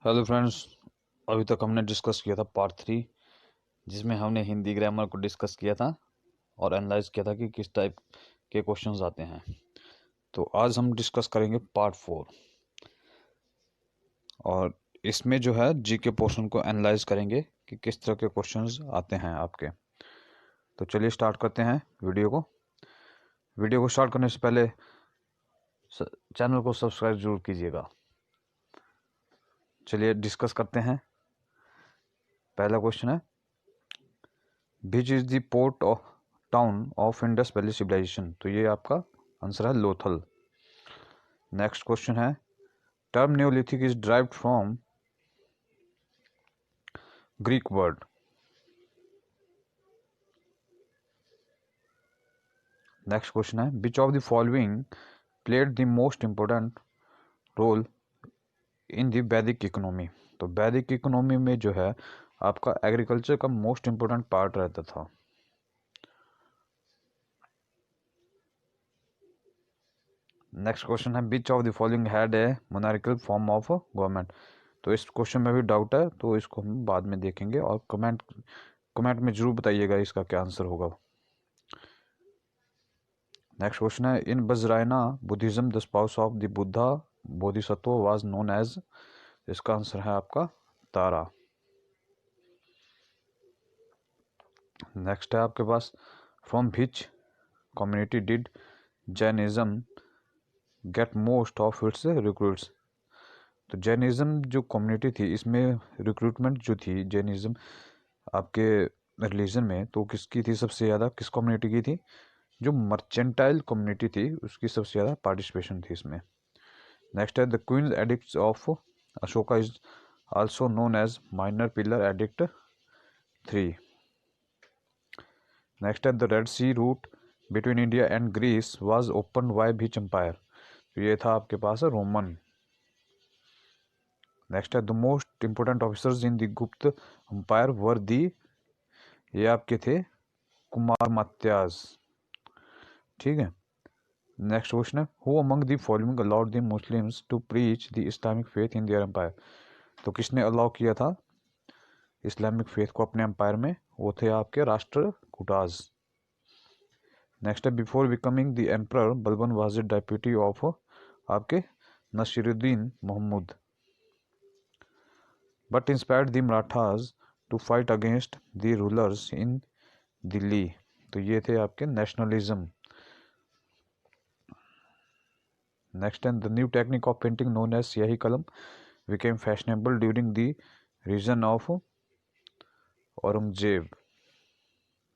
Hello friends. अभी तक हमने डिस्कस किया था पार्ट 3, जिसमें हमने हिंदी ग्रामर को डिस्कस किया था और एनालाइज किया था कि किस टाइप के क्वेश्चंस आते हैं। तो आज हम डिस्कस करेंगे पार्ट 4 और इसमें जो है जीके पोर्शन को एनालाइज करेंगे कि किस तरह के क्वेश्चंस आते हैं आपके। तो चलिए स्टार्ट करते हैं वीडियो को स्टार्ट करने से पहले चैनल को सब्सक्राइब जरूर कीजिएगा। चलिए डिस्कस करते हैं। पहला क्वेश्चन है, which is the port of town of Indus valley civilisation. तो ये आपका आंसर है लोथल। नेक्स्ट क्वेश्चन है, term neolithic is derived from Greek word. Next question है, which of the following played the most important role in the Vedic economy. तो Vedic economy में जो है आपका एग्रीकल्चर का मोस्ट इंपोर्टेंट पार्ट रहता था। नेक्स्ट क्वेश्चन है, which of the following had a monarchical form of government. तो इस क्वेश्चन में भी डाउट है, तो इसको हम बाद में देखेंगे और कमेंट में जरूर बताइएगा इसका क्या आंसर होगा। नेक्स्ट क्वेश्चन है, in Vajrayana Buddhism the spouse of the Buddha Bodhisattva was known as. इसका आंसर है आपका तारा। नेक्स्ट है आपके पास, from which community did Jainism get most of its recruits. तो जैनिज्म जो कम्युनिटी थी, इसमें रिक्रूटमेंट जो थी जैनिज्म आपके रिलीजन में, तो किसकी थी सबसे ज़्यादा, किस कम्युनिटी की थी? जो मर्चेंटाइल कम्युनिटी थी उसकी सबसे ज़्यादा पार्टिसिपेशन थी इसमें। नेक्स्ट है, the queen's edict of Ashoka is also known as minor pillar edict 3। Next है, the red sea route between India and Greece was open by which empire. तो ये था आपके पास रोमन। नेक्स्ट है, the most important officers in the Gupta empire were the. ये आपके थे कुमार मात्याज। ठीक है। नेक्स्ट क्वेश्चन है, who among the following allowed the Muslims to preach the Islamic faith in their empire. तो किसने अलाउ किया था इस्लामिक फेथ को अपने एम्पायर में? वो थे आपके राष्ट्र कूटाज। नेक्स्ट है, before becoming the emperor Balban was the deputy of आपके Nasiruddin Mohammad, but inspired the Marathas to fight against the rulers in Delhi. तो ये थे आपके नेशनलिज्म। नेक्स्ट है, the new technique of painting known as Siyahi Qalam became fashionable during the reign of Aurangzeb.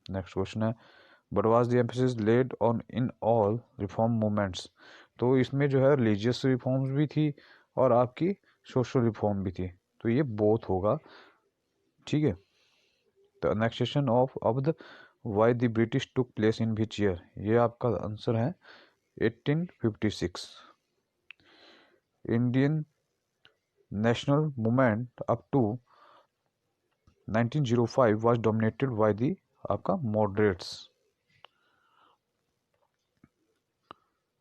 Next question है, but was the emphasis laid on in all reform movements. तो इसमें जो है रिलीजियस रिफॉर्म्स भी थी और आपकी सोशल रिफॉर्म भी थी, तो ये बोथ होगा। ठीक है। The annexation of Awadh why the British took place in which year. ये आपका आंसर है 1856। Indian national movement up to 1905 was dominated by the आपका moderates.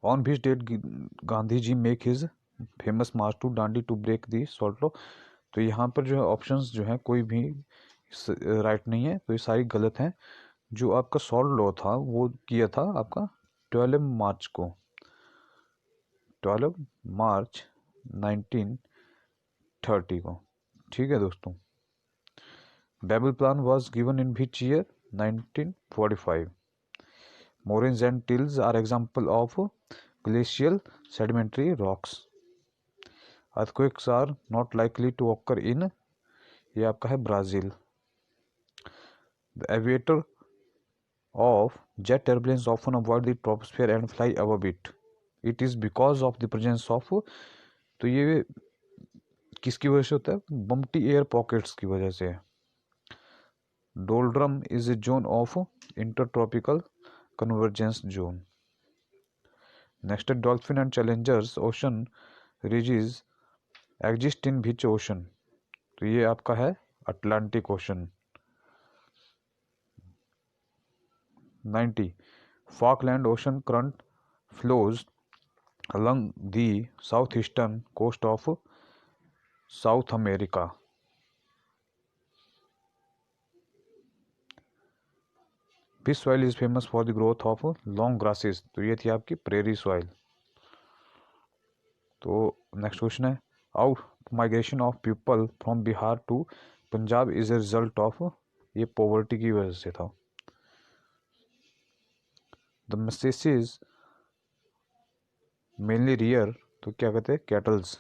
On which date Gandhi ji make his famous march to Dandi to break the salt law। तो यहाँ पर जो है options जो है कोई भी राइट नहीं है, तो ये सारी गलत हैं। जो आपका सॉल्ट लॉ था वो किया था आपका 12 मार्च को, 12 मार्च 1930 को। ठीक है दोस्तों। Wavell plan was given in which year? 1945। Moraines and tills are example of glacial sedimentary rocks. Earthquakes are not likely to occur in, ये आपका है Brazil. The aviator of jet airplanes often avoid the troposphere and fly above it. It is because of the presence of, तो ये किसकी वजह से होता है? बम्प्टी एयर पॉकेट्स की वजह से। Doldrum is a zone of intertropical convergence zone. Next है, dolphin and challengers ocean ridges exist in which ocean. तो ये आपका है Atlantic ocean. 90 Falkland ocean current flows along the southeastern coast of South America. Which soil is famous for the growth of long grasses, तो ये थी आपकी prairie soil. तो next question है, out migration of people from Bihar to Punjab is a result of, ये poverty की वजह से था। द मैसेजेस मेनली रियर, तो क्या कहते हैं, कैटल्स।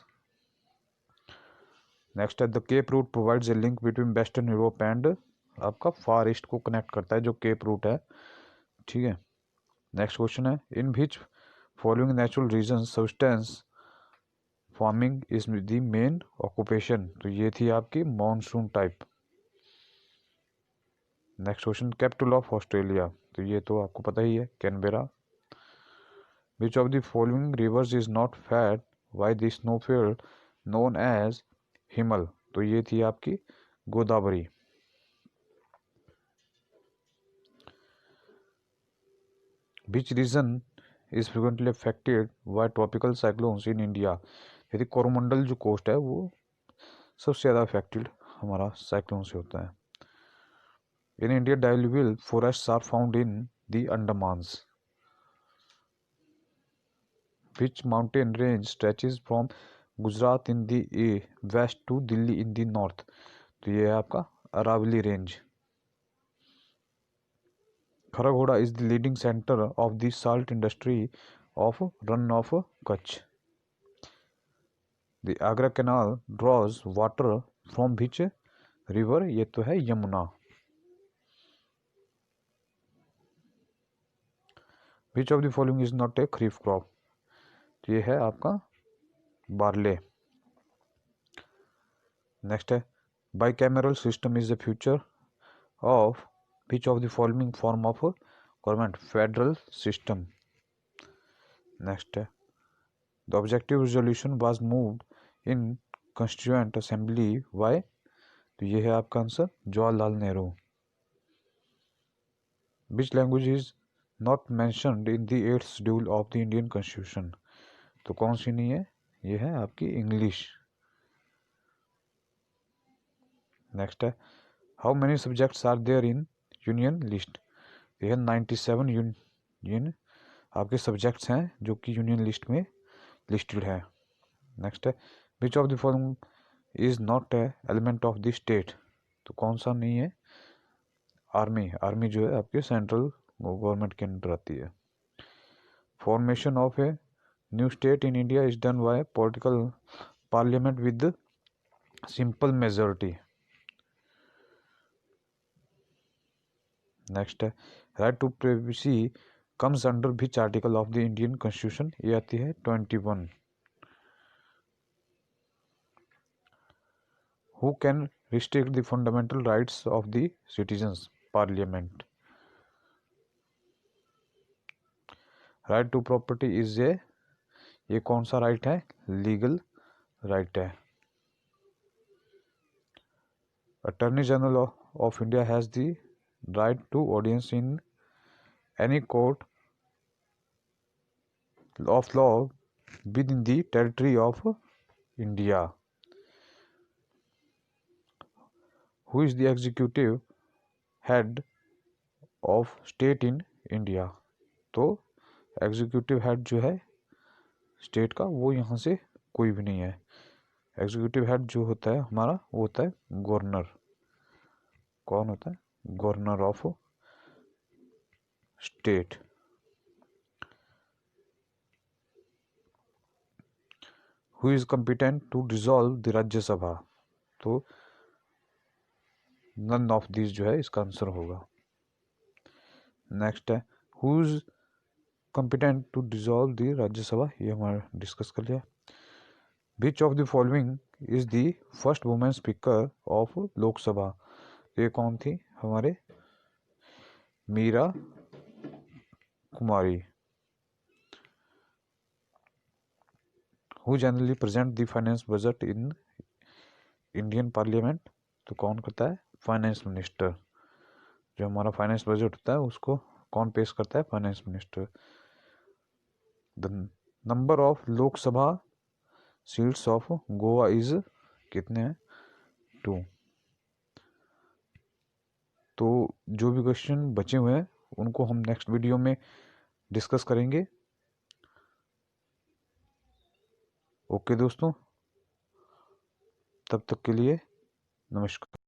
नेक्स्ट है, the Cape route provides a link between western Europe and, आपका फार ईस्ट को कनेक्ट करता है जो केप रूट है, ठीक है। नेक्स्ट क्वेश्चन है, in which following natural region subsistence farming is the main occupation, तो ये थी आपकी monsoon type. Next question, capital of Australia, तो ये तो आपको पता ही है, Canberra. Which of the following rivers is not fed by the snowfall known as Himal, तो ये थी आपकी Godavari. Which region is frequently affected by tropical cyclones in India, यदि कोरोमंडल जो कोस्ट है वो सबसे ज़्यादा अफेक्टेड हमारा साइक्लोन से होता है। In India diluvial forests are found in the Andamans. Which mountain range stretches from Gujarat in the west to Delhi in the north, तो ये है आपका Aravalli range. Kharaghoda is the leading centre of the salt industry of Rann of Kutch. The Agra canal draws water from which river, ये तो है Yamuna. Which of the following is not a kharif crop, तो ये है आपका बार्ले। नेक्स्ट है, bicameral system is the future of which of the following form of government, federal system. Next है, the objective resolution was moved in constituent assembly by, तो ये है आपका answer Jawaharlal Nehru. Which language is not mentioned in the 8th schedule of the Indian constitution, तो कौन सी नहीं है, ये है आपकी इंग्लिश। नेक्स्ट है, how many subjects are there in union list, ये है 97 यूनियन आपके सब्जेक्ट्स हैं जो कि यूनियन लिस्ट में लिस्टेड है। नेक्स्ट है, which of the following is not A element of the state, तो कौन सा नहीं है, आर्मी, आर्मी जो है आपके सेंट्रल गवर्नमेंट के अंडर आती है। Formation of a new state in India is done by political parliament with simple majority. Next है, right to privacy comes under which article of the Indian constitution, ये आती है 21। Who can restrict the fundamental rights of the citizens, parliament. Right to property is a, ये कौन सा right है, legal right है। Attorney general of India has the right to audience in any court of law with in the territory of India. Who is the executive head of state in India, तो executive head जो है state का वो यहाँ से कोई भी नहीं है। एग्जीक्यूटिव हेड जो होता है हमारा वो होता है गवर्नर। कौन होता है, governor of state. Who is competent to dissolve the Rajya Sabha, तो नन ऑफ दिस जो है इसका आंसर होगा। नेक्स्ट है, who is competent to dissolve the Rajya Sabha, ये हमारा डिस्कस कर लिया। Which of the following is the first women speaker of Lok Sabha, ये कौन थी, हमारे Meira Kumari. Who generally present the finance budget in Indian parliament, तो कौन करता है, फाइनेंस मिनिस्टर। जो हमारा फाइनेंस बजट होता है उसको कौन पेश करता है, finance minister. The number of Lok Sabha seats of Goa is कितने हैं? 2। तो जो भी क्वेश्चन बचे हुए हैं उनको हम नेक्स्ट वीडियो में डिस्कस करेंगे। ओके दोस्तों, तब तक के लिए नमस्कार।